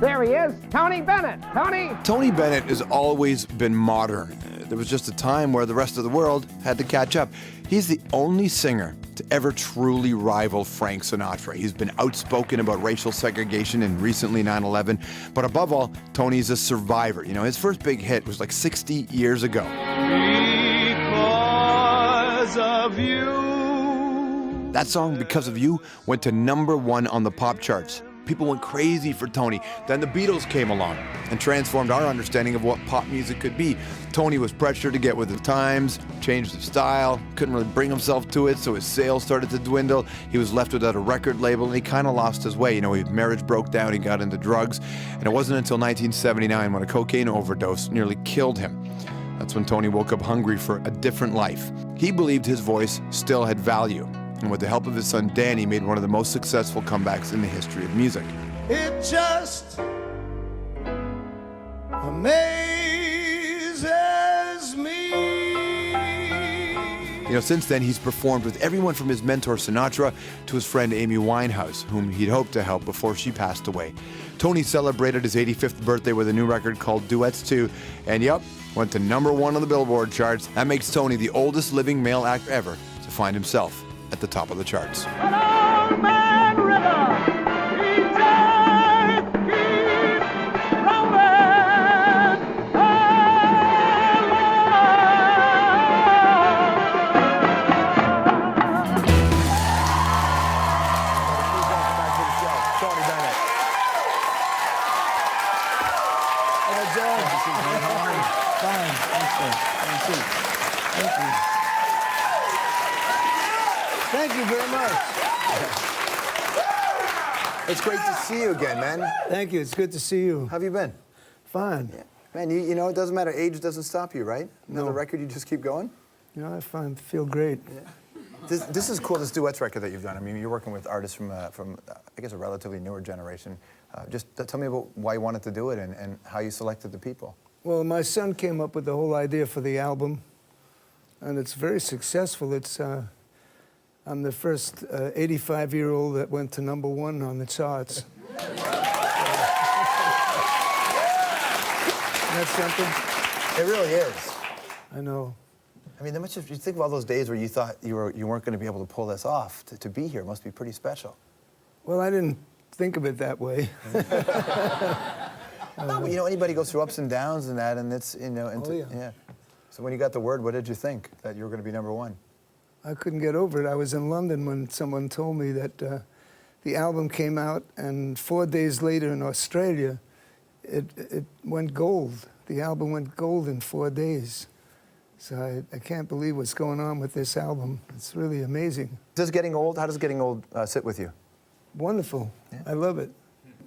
There he is, Tony Bennett. Tony! Tony Bennett has always been modern. There was just a time where the rest of the world had to catch up. He's the only singer to ever truly rival Frank Sinatra. He's been outspoken about racial segregation and recently 9/11. But above all, Tony's a survivor. You know, his first big hit was like 60 years ago. Because of you. That song, Because of You, went to #1 on the pop charts. People went crazy for Tony. Then the Beatles came along and transformed our understanding of what pop music could be. Tony was pressured to get with the times, changed his style, couldn't really bring himself to it, so his sales started to dwindle. He was left without a record label, and he kind of lost his way. You know, his marriage broke down, he got into drugs, and it wasn't until 1979 when a cocaine overdose nearly killed him. That's when Tony woke up hungry for a different life. He believed his voice still had value, and with the help of his son Danny, made one of the most successful comebacks in the history of music. It just amazes me. You know, since then, he's performed with everyone from his mentor Sinatra to his friend Amy Winehouse, whom he'd hoped to help before she passed away. Tony celebrated his 85th birthday with a new record called Duets 2, and yep, went to #1 on the Billboard charts. That makes Tony the oldest living male actor ever to find himself at the top of the charts. Thank you very much. It's great to see you again, man. Thank you. It's good to see you. How have you been? Fine. Yeah. Man, you know, it doesn't matter. Age doesn't stop you, right? Another No. record, you just keep going? You know, I feel great. Yeah. This is cool, this duets record that you've done. I mean, you're working with artists from I guess, a relatively newer generation. Just tell me about why you wanted to do it and how you selected the people. Well, my son came up with the whole idea for the album, and it's very successful. I'm the first 85-year-old that went to #1 on the charts. That's something? It really is. I know. I mean, you think of all those days where you thought you weren't going to be able to pull this off. To be here must be pretty special. Well, I didn't think of it that way. No, but you know, anybody goes through ups and downs and that, and it's, you know, yeah. So when you got the word, what did you think? That you were going to be #1? I couldn't get over it. I was in London when someone told me that the album came out, and 4 days later in Australia, it went gold. The album went gold in 4 days. So I can't believe what's going on with this album. It's really amazing. How does getting old sit with you? Wonderful. Yeah. I love it.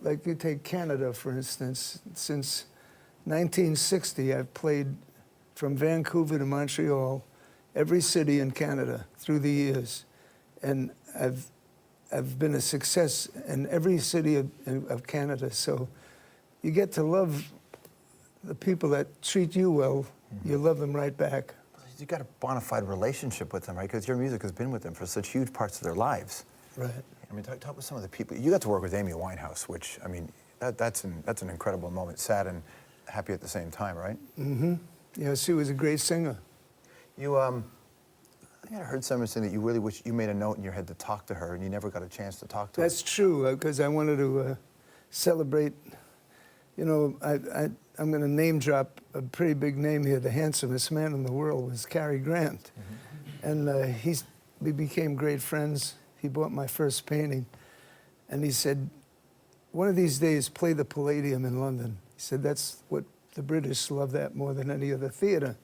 Like you take Canada, for instance. Since 1960, I've played from Vancouver to Montreal, every city in Canada through the years. And I've been a success in every city of Canada. So you get to love the people that treat you well. You love them right back. You got a bona fide relationship with them, right? Because your music has been with them for such huge parts of their lives. Right. I mean, talk with some of the people. You got to work with Amy Winehouse, which, I mean, that's an incredible moment. Sad and happy at the same time, right? Mm-hmm. Yeah, she was a great singer. You, I think I heard someone saying that you really wish you made a note in your head to talk to her, and you never got a chance to talk to her. That's true, because I wanted to celebrate. You know, I'm going to name drop a pretty big name here. The handsomest man in the world was Cary Grant. Mm-hmm. And we became great friends. He bought my first painting. And he said, one of these days, play the Palladium in London. He said, that's what the British love that more than any other theater.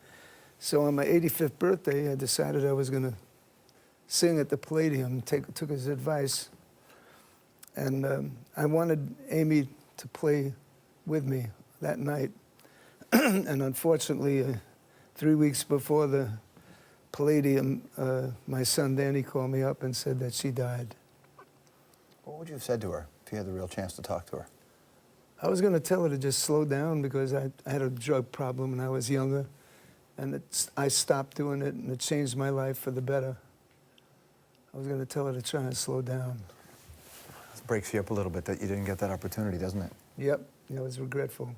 So on my 85th birthday, I decided I was going to sing at the Palladium, took his advice. And I wanted Amy to play with me that night. And unfortunately, 3 weeks before the Palladium, my son Danny called me up and said that she died. What would you have said to her if you had the real chance to talk to her? I was going to tell her to just slow down because I had a drug problem when I was younger. And I stopped doing it, and it changed my life for the better. I was going to tell her to try and slow down. It breaks you up a little bit that you didn't get that opportunity, doesn't it? Yep, I was regretful.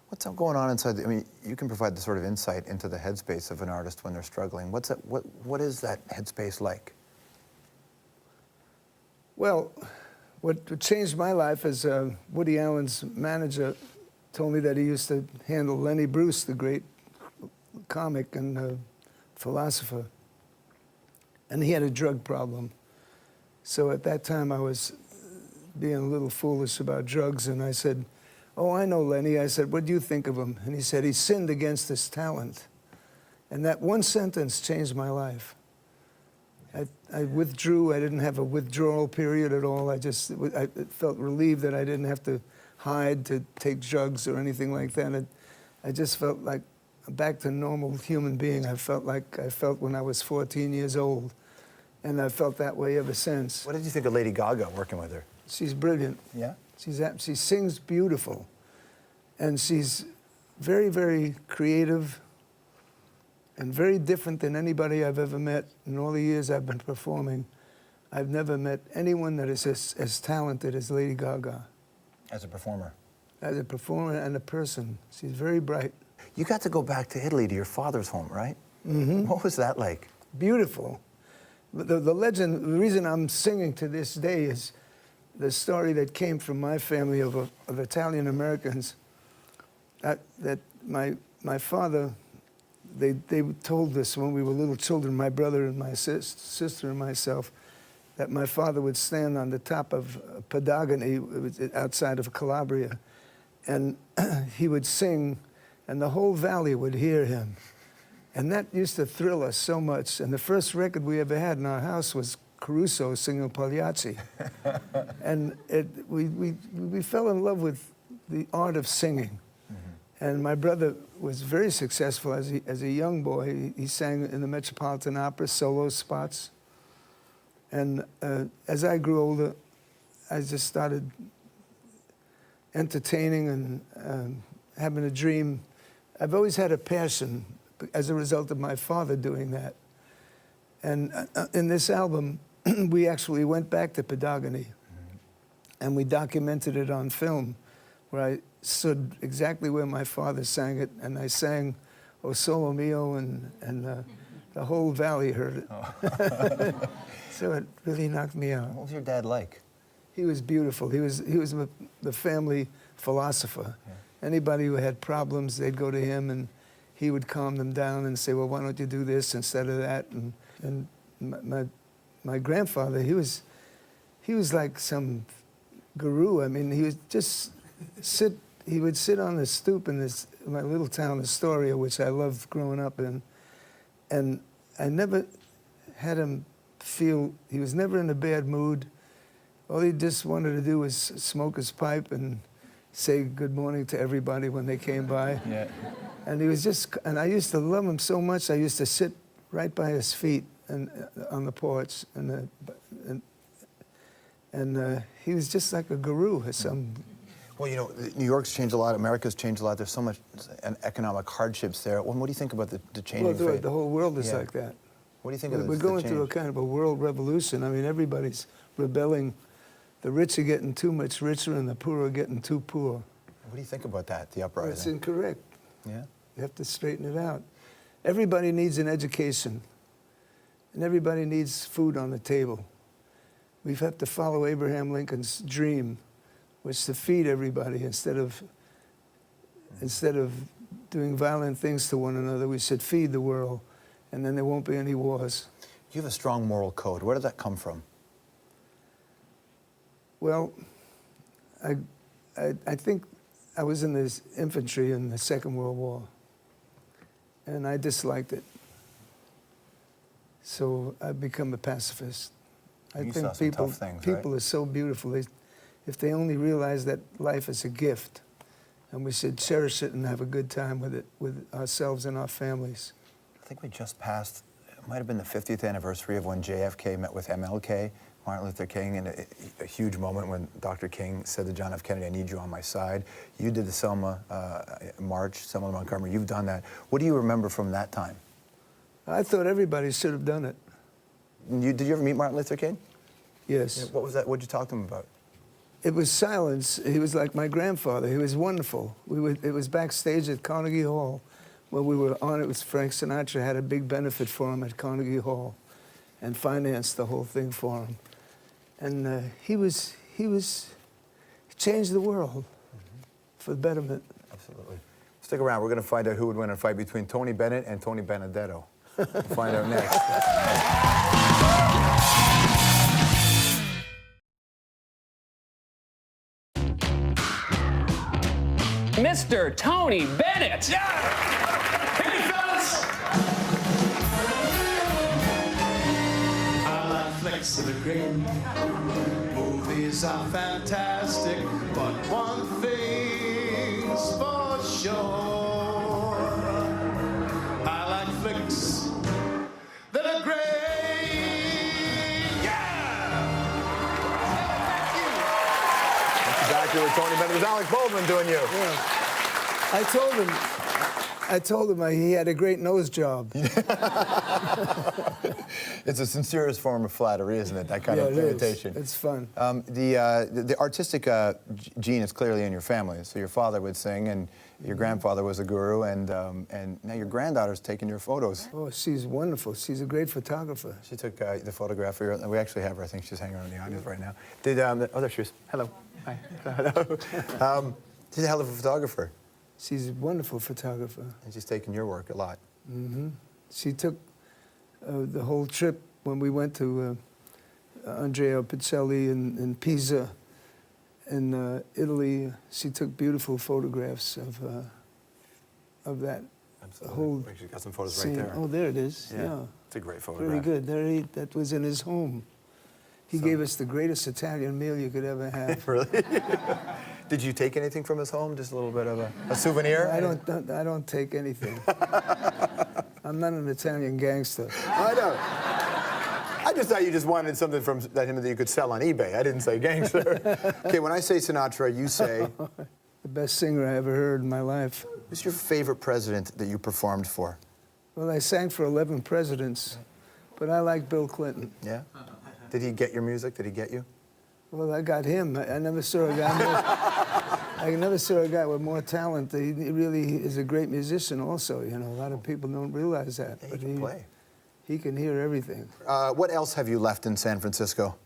What's going on inside? I mean, you can provide the sort of insight into the headspace of an artist when they're struggling. What is that headspace like? Well, what changed my life is Woody Allen's manager told me that he used to handle Lenny Bruce, the great comic and philosopher, and he had a drug problem. So at that time I was being a little foolish about drugs, and I said, "Oh, I know Lenny." I said, "What do you think of him?" And he said, "He sinned against his talent." And that one sentence changed my life. I withdrew. I didn't have a withdrawal period at all. I felt relieved that I didn't have to hide to take drugs or anything like that. I just felt like back to normal human being. I felt like I felt when I was 14 years old. And I felt that way ever since. What did you think of Lady Gaga working with her? She's brilliant. Yeah? She sings beautiful. And she's very, very creative and very different than anybody I've ever met in all the years I've been performing. I've never met anyone that is as talented as Lady Gaga. As a performer? As a performer and a person. She's very bright. You got to go back to Italy, to your father's home, right? Mm-hmm. What was that like? Beautiful. The legend, the reason I'm singing to this day is the story that came from my family of Italian Americans. That my father, they told us when we were little children, my brother and my sister and myself, that my father would stand on the top of Padagoni, outside of Calabria, and he would sing, and the whole valley would hear him. And that used to thrill us so much. And the first record we ever had in our house was Caruso singing Pagliacci. And we fell in love with the art of singing. Mm-hmm. And my brother was very successful as a young boy. He sang in the Metropolitan Opera, solo spots. And as I grew older, I just started entertaining and having a dream. I've always had a passion as a result of my father doing that. And in this album, we actually went back to Padagoni, and we documented it on film, where I stood exactly where my father sang it, and I sang O Solo Mio, and the whole valley heard it. Oh. So it really knocked me out. What was your dad like? He was beautiful. He was the family philosopher. Yeah. Anybody who had problems, they'd go to him, and he would calm them down and say, "Well, why don't you do this instead of that?" And my grandfather, he was like some guru. I mean, he would just he would sit on the stoop in my little town, Astoria, which I loved growing up in, and I never had him feel, he was never in a bad mood. All he just wanted to do was smoke his pipe and say good morning to everybody when they came by. Yeah. And he was just, and I used to love him so much, I used to sit right by his feet and on the porch, and he was just like a guru or some. Well, you know, New York's changed a lot, America's changed a lot, there's so much economic hardships there. What do you think about the changing fate? The whole world is like that. What do you think of We're going through a kind of a world revolution. I mean, everybody's rebelling. The rich are getting too much richer and the poor are getting too poor. What do you think about that, the uprising? Well, it's incorrect. Yeah? You have to straighten it out. Everybody needs an education, and everybody needs food on the table. We have to follow Abraham Lincoln's dream, which to feed everybody instead of doing violent things to one another. We should feed the world, and then there won't be any wars. You have a strong moral code. Where did that come from? Well, I think I was in the infantry in the Second World War, and I disliked it. So I've become a pacifist. I think people are so beautiful. If they only realize that life is a gift, and we should cherish it and have a good time with it, with ourselves and our families. I think we just passed, it might have been the 50th anniversary of when JFK met with MLK, Martin Luther King, and a huge moment when Dr. King said to John F. Kennedy, "I need you on my side." You did the Selma March, Selma to Montgomery. You've done that. What do you remember from that time? I thought everybody should have done it. Did you ever meet Martin Luther King? Yes. What was that? What did you talk to him about? It was silence. He was like my grandfather. He was wonderful. It was backstage at Carnegie Hall when we were on. It was Frank Sinatra had a big benefit for him at Carnegie Hall and financed the whole thing for him. And he changed the world for the betterment. Absolutely. Stick around. We're going to find out who would win a fight between Tony Bennett and Tony Benedetto. We'll find out next. Mr. Tony Bennett! Hey, fellas! I like flicks that are great. Movies are fantastic, but one thing's for sure. I like flicks that are great. Back here with Tony Bennett. It was Alec Baldwin doing you. Yeah. I told him he had a great nose job. It's the sincerest form of flattery, isn't it? That kind of imitation. It's fun. The artistic gene is clearly in your family. So your father would sing, and your grandfather was a guru, and now your granddaughter's taking your photos. Oh, she's wonderful. She's a great photographer. She took the photograph of your, we actually have her. I think she's hanging around the audience right now. Oh, there she is. Hello. Hi. Hello. She's a hell of a photographer. She's a wonderful photographer. And she's taken your work a lot. Mm-hmm. She took the whole trip when we went to Andrea Bocelli in Pisa in Italy. She took beautiful photographs of that. Absolutely. Whole She's got some photos scene. right there. Oh, there it is. Yeah. It's a great photograph. Very good. That was in his home. He gave us the greatest Italian meal you could ever have. Really? Did you take anything from his home? Just a little bit of a souvenir? I don't take anything. I'm not an Italian gangster. I know. I just thought you just wanted something from him that you could sell on eBay. I didn't say gangster. Okay, when I say Sinatra, you say? The best singer I ever heard in my life. Who's your favorite president that you performed for? Well, I sang for 11 presidents, but I like Bill Clinton. Yeah? Did he get your music? Did he get you? Well, I got him. I never saw a guy with more talent. He really is a great musician also, you know. A lot of people don't realize that. Yeah, he can play. He can hear everything. What else have you left in San Francisco?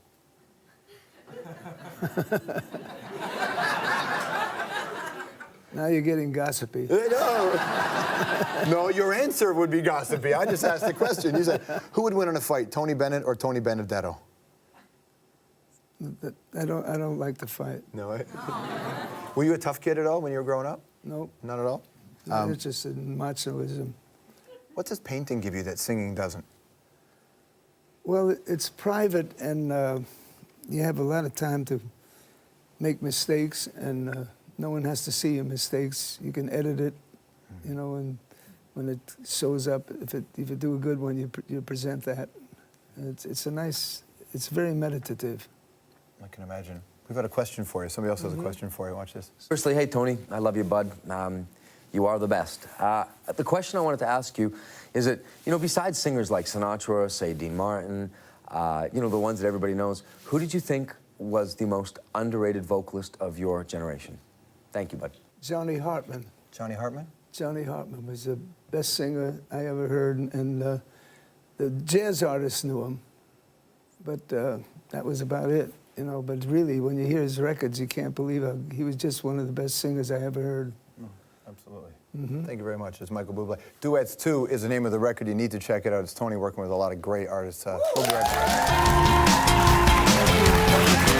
Now you're getting gossipy. No. No, your answer would be gossipy. I just asked the question. You said, who would win in a fight, Tony Bennett or Tony Benedetto? I don't like to fight. No. Were you a tough kid at all when you were growing up? Nope. Not at all? It's just a machoism. What does painting give you that singing doesn't? Well, it's private, and you have a lot of time to make mistakes, and no one has to see your mistakes. You can edit it, you know, and when it shows up, if you do a good one, you present that. And it's very meditative. I can imagine. We've got a question for you. Somebody else has a question for you. Watch this. Firstly, hey, Tony, I love you, bud. You are the best. The question I wanted to ask you is that, you know, besides singers like Sinatra, say Dean Martin, you know, the ones that everybody knows, who did you think was the most underrated vocalist of your generation? Thank you, bud. Johnny Hartman. Johnny Hartman? Johnny Hartman was the best singer I ever heard, and the jazz artists knew him, but that was about it, you know. But really, when you hear his records, you can't believe he was just one of the best singers I ever heard. Oh, absolutely. Thank you very much. It's Michael Bublé. Duets 2 is the name of the record. You need to check it out. It's Tony working with a lot of great artists. We'll be right back.